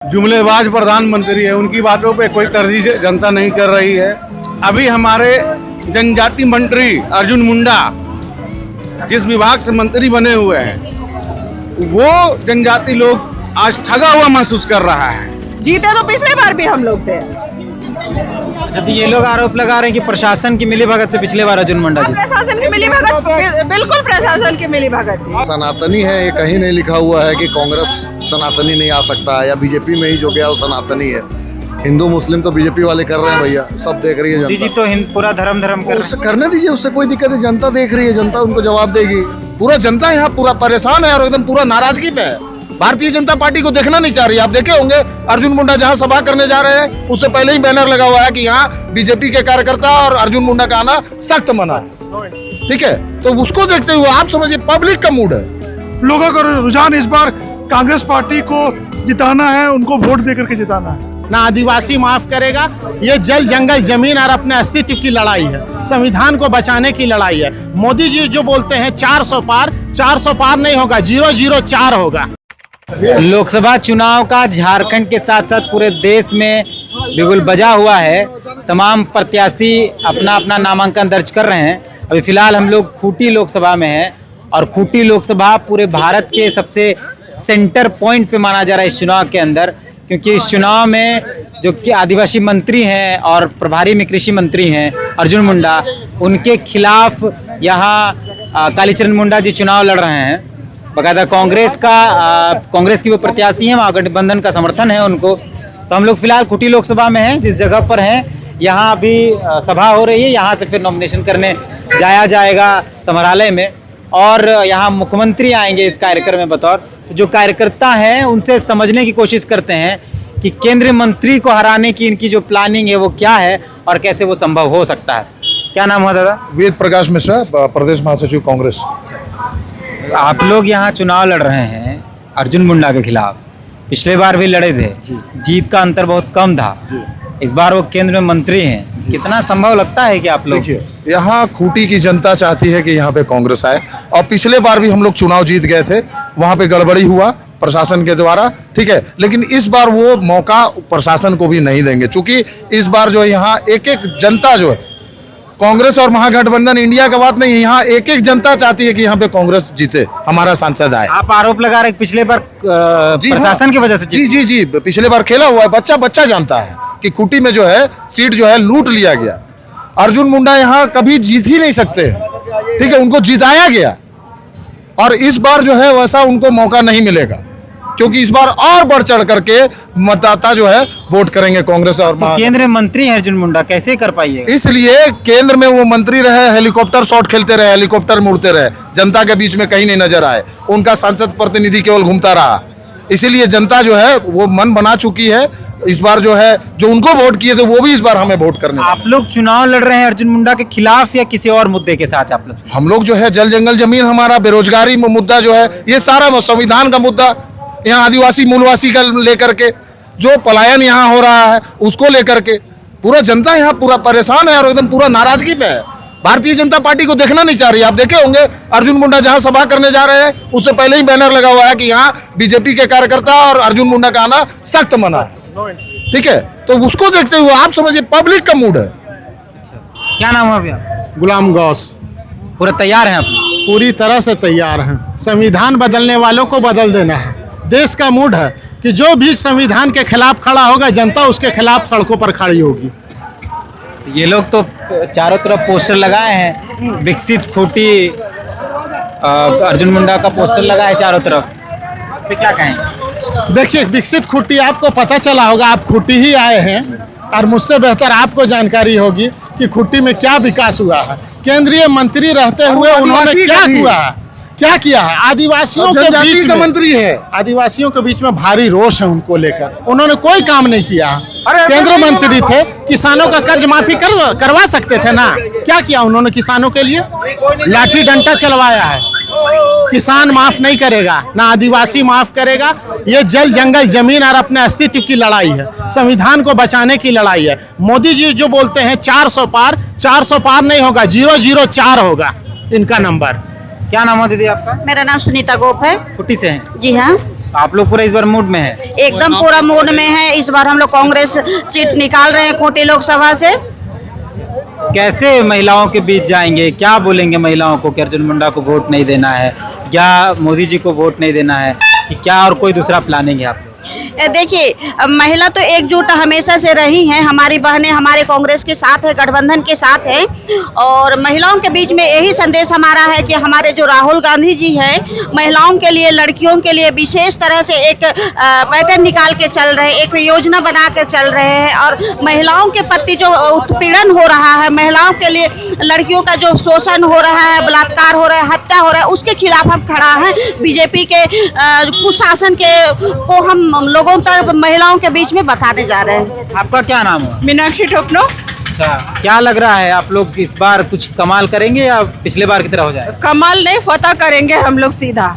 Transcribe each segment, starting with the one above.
जुमलेबाज प्रधानमंत्री है, उनकी बातों पे कोई तरजीह जनता नहीं कर रही है। अभी हमारे जनजाति मंत्री अर्जुन मुंडा जिस विभाग से मंत्री बने हुए हैं, वो जनजाति लोग आज ठगा हुआ महसूस कर रहा है। जीते तो पिछले बार भी हम लोग थे। जब ये लोग आरोप लगा रहे हैं कि प्रशासन की मिलीभगत से पिछले बार अर्जुन मुंडा जी, प्रशासन की मिलीभगत, बिल्कुल प्रशासन की मिलीभगत थी। सनातनी है, ये कहीं नहीं लिखा हुआ है कि कांग्रेस सनातनी नहीं आ सकता है या बीजेपी में ही जो गया वो सनातनी है। हिंदू मुस्लिम तो बीजेपी वाले कर रहे हैं भैया, सब देख रही है मोदी जी जनता। तो पूरा धर्म कर रहे उससे करने दीजिए, उससे कोई दिक्कत है। जनता देख रही है, जनता उनको जवाब देगी। पूरा जनता यहाँ पूरा परेशान है और एकदम पूरा नाराजगी पे है। भारतीय जनता पार्टी को देखना नहीं चाह रही। आप देखे होंगे अर्जुन मुंडा जहाँ सभा करने जा रहे हैं, उससे पहले ही बैनर लगा हुआ है कि यहाँ बीजेपी के कार्यकर्ता और अर्जुन मुंडा का आना सख्त मना है। ठीक है, तो उसको देखते हुए आप समझिए पब्लिक का मूड है। लोगों का रुझान इस बार कांग्रेस पार्टी को जिताना है, उनको वोट देकर के जिताना है। ना आदिवासी माफ करेगा। ये जल जंगल जमीन और अपने अस्तित्व की लड़ाई है, संविधान को बचाने की लड़ाई है। मोदी जी जो बोलते हैं 400 पार, 400 पार नहीं होगा, 004 होगा। लोकसभा चुनाव का झारखंड के साथ साथ पूरे देश में बिगुल बजा हुआ है। तमाम प्रत्याशी अपना अपना नामांकन दर्ज कर रहे हैं। अभी फिलहाल हम लोग खूंटी लोकसभा में हैं और खूंटी लोकसभा पूरे भारत के सबसे सेंटर पॉइंट पे माना जा रहा है इस चुनाव के अंदर, क्योंकि इस चुनाव में जो कि आदिवासी मंत्री हैं और प्रभारी में कृषि मंत्री हैं अर्जुन मुंडा, उनके खिलाफ यहाँ कालीचरण मुंडा जी चुनाव लड़ रहे हैं। बाकायदा कांग्रेस की वो प्रत्याशी हैं, महागठबंधन का समर्थन है उनको। तो हम लोग फिलहाल खूंटी लोकसभा में हैं, जिस जगह पर हैं यहाँ अभी सभा हो रही है। यहाँ से फिर नॉमिनेशन करने जाया जाएगा संग्रहालय में और यहाँ मुख्यमंत्री आएंगे इस कार्यक्रम में बतौर। जो कार्यकर्ता हैं उनसे समझने की कोशिश करते हैं कि केंद्रीय मंत्री को हराने की इनकी जो प्लानिंग है वो क्या है और कैसे वो संभव हो सकता है। क्या नाम है दादा? वेद प्रकाश मिश्रा, प्रदेश महासचिव कांग्रेस। आप लोग यहाँ चुनाव लड़ रहे हैं अर्जुन मुंडा के खिलाफ, पिछले बार भी लड़े थे, जीत का अंतर बहुत कम था। इस बार वो केंद्र में मंत्री हैं, कितना संभव लगता है कि आप लोग? देखिए, यहाँ खूंटी की जनता चाहती है कि यहाँ पे कांग्रेस आए और पिछले बार भी हम लोग चुनाव जीत गए थे, वहाँ पे गड़बड़ी हुआ प्रशासन के द्वारा। ठीक है, लेकिन इस बार वो मौका प्रशासन को भी नहीं देंगे, क्योंकि इस बार जो है यहाँ एक एक जनता जो है, कांग्रेस और महागठबंधन इंडिया का बात नहीं है, यहाँ एक एक जनता चाहती है कि यहाँ पे कांग्रेस जीते, हमारा सांसद आए। आप आरोप लगा रहे पिछले बार प्रशासन की वजह से? जी, पिछले बार खेला हुआ है, बच्चा जानता है कि खूंटी में जो है सीट जो है लूट लिया गया। अर्जुन मुंडा यहाँ कभी जीत ही नहीं सकते, ठीक है, उनको जिताया गया और इस बार जो है वैसा उनको मौका नहीं मिलेगा, क्योंकि इस बार और बढ़ चढ़ करके मतदाता जो है वोट करेंगे कांग्रेस और तो केंद्रीय मंत्री हैं अर्जुन मुंडा, कैसे कर पाइएगा? इसलिए केंद्र में वो मंत्री रहे, हेलीकॉप्टर शॉट खेलते रहे, हेलीकॉप्टर मुड़ते रहे, जनता के बीच में कहीं नहीं नजर आए, उनका संसद प्रतिनिधि केवल घूमता रहा। इसीलिए जनता जो है वो मन बना चुकी है। इस बार जो है जो उनको वोट किए थे वो भी इस बार हमें वोट करने। आप लोग चुनाव लड़ रहे हैं अर्जुन मुंडा के खिलाफ या किसी और मुद्दे के साथ? आप लोग? हम लोग जो है जल जंगल जमीन, हमारा बेरोजगारी मुद्दा जो है, ये सारा संविधान का मुद्दा, यहाँ आदिवासी मूलवासी का लेकर के जो पलायन यहाँ हो रहा है उसको लेकर के पूरा जनता यहाँ पूरा परेशान है और एकदम पूरा नाराजगी पे है। भारतीय जनता पार्टी को देखना नहीं चाह रही। आप देखे होंगे अर्जुन मुंडा जहाँ सभा करने जा रहे हैं, उससे पहले ही बैनर लगा हुआ है कि यहाँ बीजेपी के कार्यकर्ता और अर्जुन मुंडा का आना सख्त मना है। ठीक है, तो उसको देखते हुए आप समझिए पब्लिक का मूड है। क्या नाम है अभी आप? गुलाम गौस। पूरा तैयार हैं आप लोग? पूरी तरह से तैयार हैं। संविधान बदलने वालों को बदल देना है। देश का मूड है कि जो भी संविधान के खिलाफ खड़ा होगा, जनता उसके खिलाफ सड़कों पर खड़ी होगी। ये लोग तो चारों तरफ पोस्टर लगाए हैं, विकसित खूंटी, अर्जुन मुंडा का पोस्टर लगा है चारों तरफ, इस पे क्या कहें? देखिए, विकसित खूंटी आपको पता चला होगा, आप खूंटी ही आए हैं और मुझसे बेहतर आपको जानकारी होगी कि खूंटी में क्या विकास हुआ है। केंद्रीय मंत्री रहते हुए उन्होंने क्या किया है आदिवासियों के बीच में? मंत्री है, आदिवासियों के बीच में भारी रोष है उनको लेकर। उन्होंने कोई काम नहीं किया। केंद्रीय मंत्री थे, किसानों का कर्ज माफी करवा सकते थे ना। क्या किया उन्होंने किसानों के लिए? लाठी डंडा चलवाया है। किसान माफ नहीं करेगा, ना आदिवासी माफ करेगा। ये जल जंगल जमीन और अपने अस्तित्व की लड़ाई है, संविधान को बचाने की लड़ाई है। मोदी जी जो बोलते हैं 400 पार, 400 पार नहीं होगा, 004 होगा इनका नंबर। क्या नाम है दीदी आपका? मेरा नाम सुनीता गोप है। खूंटी से हैं? जी हाँ। आप लोग पूरा इस बार मूड में है? एकदम पूरा मूड में है। इस बार हम लोग कांग्रेस सीट निकाल रहे हैं खूंटी लोकसभा से। कैसे महिलाओं के बीच जाएंगे, क्या बोलेंगे महिलाओं को कि अर्जुन मुंडा को वोट नहीं देना है, या मोदी जी को वोट नहीं देना है, कि क्या और कोई दूसरा प्लानिंग है आप? देखिए, महिला तो एकजुट हमेशा से रही हैं। हमारी बहनें हमारे कांग्रेस के साथ है, गठबंधन के साथ है। और महिलाओं के बीच में यही संदेश हमारा है कि हमारे जो राहुल गांधी जी हैं, महिलाओं के लिए, लड़कियों के लिए विशेष तरह से एक पैटर्न निकाल के चल रहे हैं, एक योजना बना के चल रहे हैं। और महिलाओं के प्रति जो उत्पीड़न हो रहा है, महिलाओं के लिए लड़कियों का जो शोषण हो रहा है, बलात्कार हो रहा है, हत्या हो रहा है, उसके खिलाफ हम खड़ा हैं। बीजेपी के कुशासन के को हम लोगों तक, महिलाओं के बीच में बताने जा रहे हैं। आपका क्या नाम है? मीनाक्षी ठोकनो। क्या लग रहा है, आप लोग इस बार कुछ कमाल करेंगे या पिछले बार की तरह हो जाएगा? कमाल नहीं, फतह करेंगे हम लोग सीधा।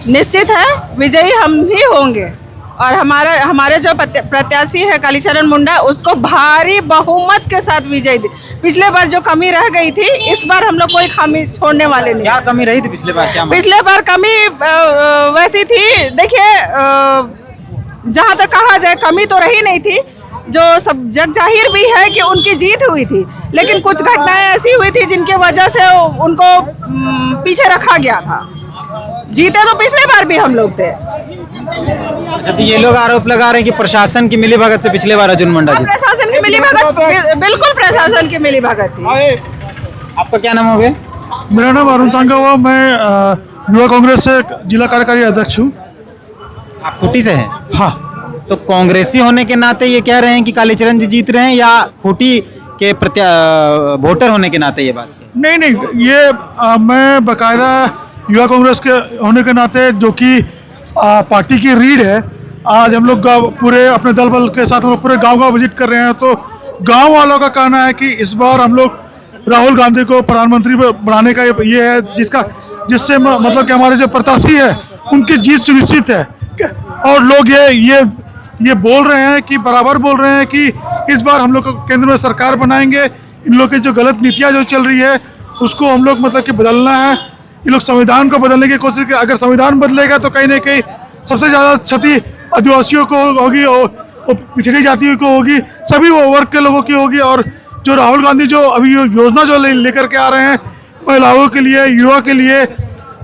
निश्चित है विजयी हम ही होंगे। और हमारे जो प्रत्याशी है कालीचरण मुंडा, उसको भारी बहुमत के साथ विजय दी। पिछले बार जो कमी रह गई थी, इस बार हम लोग कोई खामी छोड़ने वाले नहीं। क्या कमी रही थी पिछले बार? क्या पिछले बार कमी वैसी थी, देखिए जहाँ तक कहा जाए कमी तो रही नहीं थी। जो सब जग जाहिर भी है कि उनकी जीत हुई थी, लेकिन कुछ घटनाएं ऐसी हुई थी जिनके वजह से उनको पीछे रखा गया था। जीते तो पिछले बार भी हम लोग थे। अच्छा, तो ये लोग आरोप लगा रहे हैं कि प्रशासन की मिलीभगत से पिछले बार अर्जुन मुंडा जी। प्रशासन की मिलीभगत, बिल्कुल प्रशासन की मिलीभगत थी। आपका क्या नाम हो गया? मेरा नाम अरुण सांगा हुआ, मैं युवा कांग्रेस से जिला कार्यकारी अध्यक्ष हूँ। आप खूंटी से हैं? हाँ। तो कांग्रेसी होने के नाते ये कह रहे हैं कि कालीचरण जी जीत रहे हैं, या खूंटी के वोटर होने के नाते ये बात? नहीं, ये मैं बाकायदा युवा कांग्रेस के होने के नाते, जो कि पार्टी की रीढ़ है, आज हम लोग पूरे अपने दल बल के साथ हम लोग पूरे गांव विजिट कर रहे हैं। तो गांव वालों का कहना है कि इस बार हम लोग राहुल गांधी को प्रधानमंत्री बनाने का ये है, जिससे मतलब कि हमारे जो प्रत्याशी है उनकी जीत सुनिश्चित है। और लोग ये बोल रहे हैं कि बराबर बोल रहे हैं कि इस बार हम लोग केंद्र में सरकार बनाएंगे। इन लोग की जो गलत नीतियाँ जो चल रही है उसको हम लोग मतलब कि बदलना है। ये लोग संविधान को बदलने की कोशिश की। अगर संविधान बदलेगा तो कहीं ना कहीं सबसे ज़्यादा क्षति आदिवासियों को होगी और पिछड़ी जातियों को होगी, सभी वो वर्ग के लोगों की होगी। और जो राहुल गांधी जो अभी योजना जो लेकर के आ रहे हैं महिलाओं के लिए, युवा के लिए,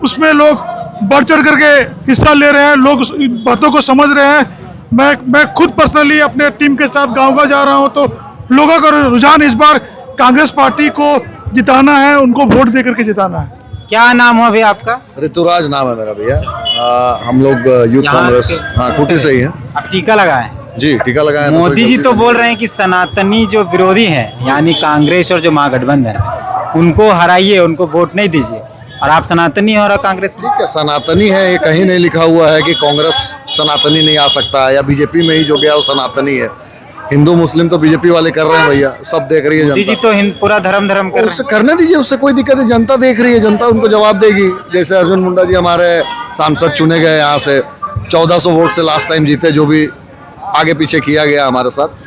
उसमें लोग बढ़ चढ़ करके हिस्सा ले रहे हैं। लोग बातों को समझ रहे हैं। मैं खुद पर्सनली अपने टीम के साथ गाँव जा रहा हूँ, तो लोगों का रुझान इस बार कांग्रेस पार्टी को जिताना है, उनको वोट दे करके जिताना है। क्या नाम हुआ भैया आपका? ऋतुराज नाम है मेरा भैया। हम लोग यूथ कांग्रेस, हाँ, खूंटी से ही है। आप टीका लगाए? जी, टीका लगाए। मोदी जी तो बोल रहे हैं कि सनातनी जो विरोधी हैं, यानी कांग्रेस और जो महागठबंधन, उनको हराइए, उनको वोट नहीं दीजिए। और आप सनातनी हो और कांग्रेस? ठीक है, सनातनी है, ये कहीं नहीं लिखा हुआ है कि कांग्रेस सनातनी नहीं आ सकता है, या बीजेपी में ही जो गया वो सनातनी है। हिंदू मुस्लिम तो बीजेपी वाले कर रहे हैं भैया, सब देख रही है जनता। जी तो पूरा धर्म कर रहे हैं। उससे करने दीजिए, उससे कोई दिक्कत है। जनता देख रही है, जनता उनको जवाब देगी। जैसे अर्जुन मुंडा जी हमारे सांसद चुने गए यहाँ से, 1400 वोट से लास्ट टाइम जीते, जो भी आगे पीछे किया गया हमारे साथ।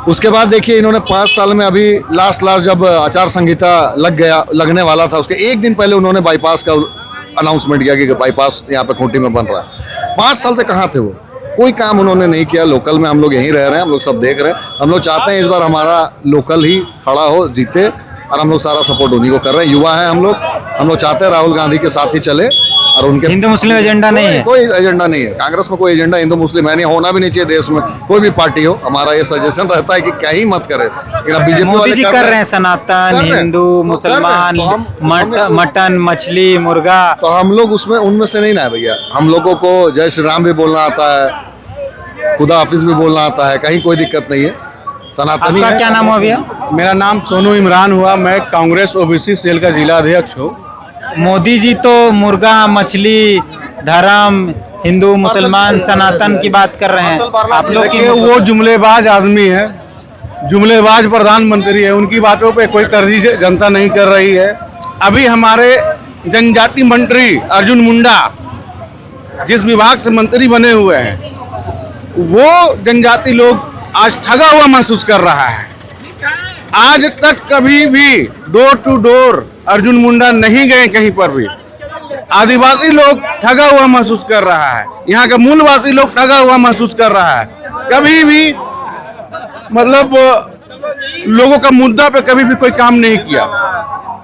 उसके बाद देखिए इन्होंने 5 साल में अभी लास्ट जब आचार संहिता लगने वाला था, उसके एक दिन पहले उन्होंने बाईपास का अनाउंसमेंट किया कि बाईपास यहाँ पे खूंटी में बन रहा है। 5 साल से कहाँ थे वो? कोई काम उन्होंने नहीं किया। लोकल में हम लोग यहीं रह रहे हैं, हम लोग सब देख रहे हैं। हम लोग चाहते हैं इस बार हमारा लोकल ही खड़ा हो, जीते, और हम लोग सारा सपोर्ट उन्हीं को कर रहे हैं। युवा है हम लोग चाहते हैं राहुल गांधी के साथ ही चले। और उनके हिंदू मुस्लिम एजेंडा नहीं है? कोई एजेंडा नहीं है कांग्रेस में, कोई एजेंडा हिंदू मुस्लिम है नहीं, होना भी नहीं चाहिए देश में। कोई भी पार्टी हो, हमारा ये सजेशन रहता है कि कहीं मत करे। बीजेपी मोदी जी कर रहे हैं सनातन, हिंदू, मुसलमान, मटन, मछली, मुर्गा, तो हम लोग उनमें से नहीं ना भैया। हम लोगों को जय श्री राम भी बोलना आता है, खुदा हाफिज भी बोलना आता है, कहीं कोई दिक्कत नहीं है। सनातनी आपका क्या नाम हुआ भैया? मेरा नाम सोनू इमरान हुआ, मैं कांग्रेस ओबीसी सेल का जिला अध्यक्ष हूँ। मोदी जी तो मुर्गा, मछली, धर्म, हिंदू, मुसलमान, सनातन की बात कर रहे हैं। आप लोग की वो जुमलेबाज आदमी है, जुमलेबाज प्रधानमंत्री है। उनकी बातों पे कोई तरजीह जनता नहीं कर रही है। अभी हमारे जनजाति मंत्री अर्जुन मुंडा जिस विभाग से मंत्री बने हुए हैं, वो जनजाति लोग आज ठगा हुआ महसूस कर रहा है। आज तक कभी भी door to door Arjun Munda नहीं गए कहीं पर भी। आदिवासी लोग ठगा हुआ महसूस कर रहा है, यहाँ का मूलवासी लोग ठगा हुआ महसूस कर रहा है। कभी भी मतलब लोगों का मुद्दा पे कभी भी कोई काम नहीं किया,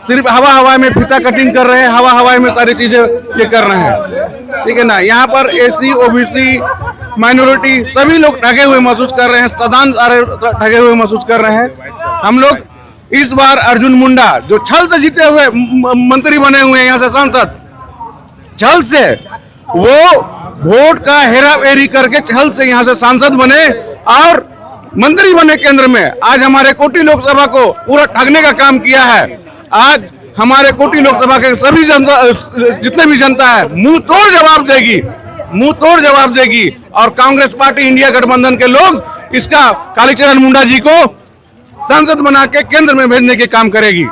सिर्फ हवा में फीता कटिंग कर रहे हैं, हवा में सारी चीजें ये कर रहे हैं, ठीक है ना। यहाँ पर एसी, ओबीसी, माइनॉरिटी सभी लोग ठगे हुए महसूस कर रहे हैं, सदान ठगे हुए महसूस कर रहे हैं। हम लोग इस बार अर्जुन मुंडा जो छल से जीते हुए मंत्री बने हुए हैं, यहाँ से सांसद, छल से वो वोट का हेरा फेरी करके छल से यहाँ से सांसद बने और मंत्री बने केंद्र में। आज हमारे कोटी लोकसभा को पूरा ठगने का काम किया है। आज हमारे कोटी लोकसभा के सभी जनता, जितने भी जनता है, मुंह तोड़ जवाब देगी और कांग्रेस पार्टी इंडिया गठबंधन के लोग इसका कालीचरण मुंडा जी को सांसद बना के केंद्र में भेजने के काम करेगी।